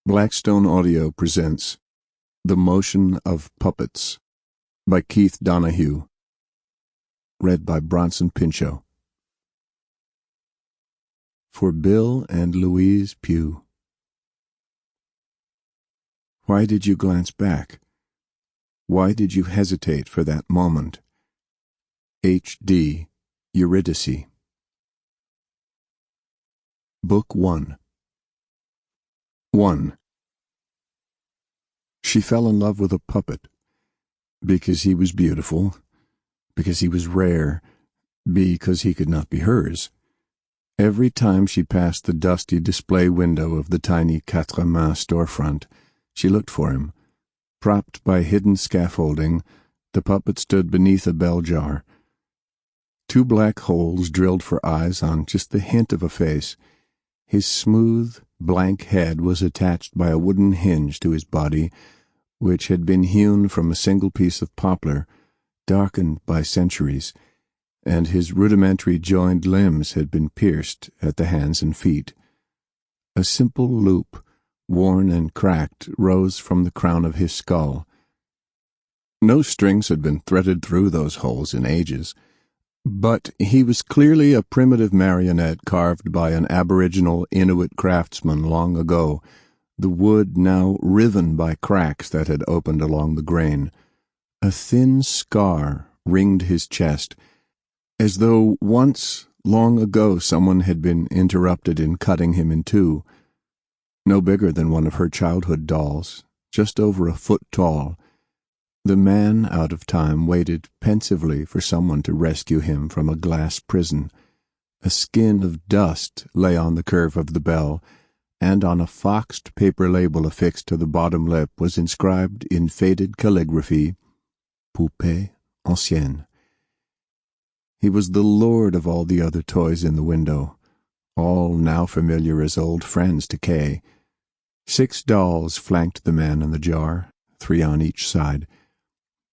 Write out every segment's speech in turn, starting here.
Blackstone Audio presents The Motion of Puppets by Keith Donohue. Read by Bronson Pinchot. For Bill and Louise Pugh. Why did you glance back? Why did you hesitate for that moment? H.D. Eurydice. Book 1. 1. She fell in love with a puppet, because he was beautiful, because he was rare, because he could not be hers. Every time she passed the dusty display window of the tiny Quatre Mains storefront, she looked for him. Propped by hidden scaffolding, the puppet stood beneath a bell jar. 2 black holes drilled for eyes on just the hint of a face. His smooth, blank head was attached by a wooden hinge to his body, which had been hewn from a single piece of poplar, darkened by centuries, and his rudimentary joined limbs had been pierced at the hands and feet. A simple loop, worn and cracked, rose from the crown of his skull. No strings had been threaded through those holes in ages, but he was clearly a primitive marionette carved by an aboriginal Inuit craftsman long ago, the wood now riven by cracks that had opened along the grain. A thin scar ringed his chest, as though once, long ago, someone had been interrupted in cutting him in two. No bigger than one of her childhood dolls, just over a foot tall, the man out of time waited pensively for someone to rescue him from a glass prison. A skin of dust lay on the curve of the bell, and on a foxed paper label affixed to the bottom lip was inscribed in faded calligraphy, Poupée ancienne. He was the lord of all the other toys in the window, all now familiar as old friends to Kay. 6 dolls flanked the man in the jar, 3 on each side.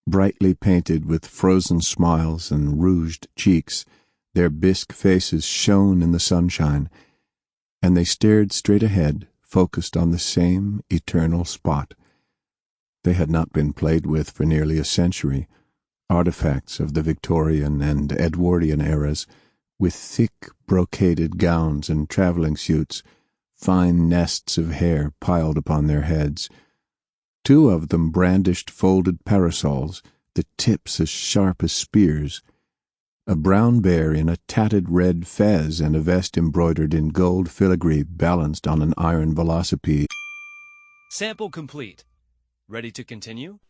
Brightly painted with frozen smiles and rouged cheeks, their bisque faces shone in the sunshine, and they stared straight ahead, focused on the same eternal spot. They had not been played with for nearly a century, artifacts of the Victorian and Edwardian eras, with thick brocaded gowns and traveling suits, fine nests of hair piled upon their heads. 2 of them brandished folded parasols, the tips as sharp as spears. A brown bear in a tatted red fez and a vest embroidered in gold filigree balanced on an iron velocipede. Sample complete. Ready to continue?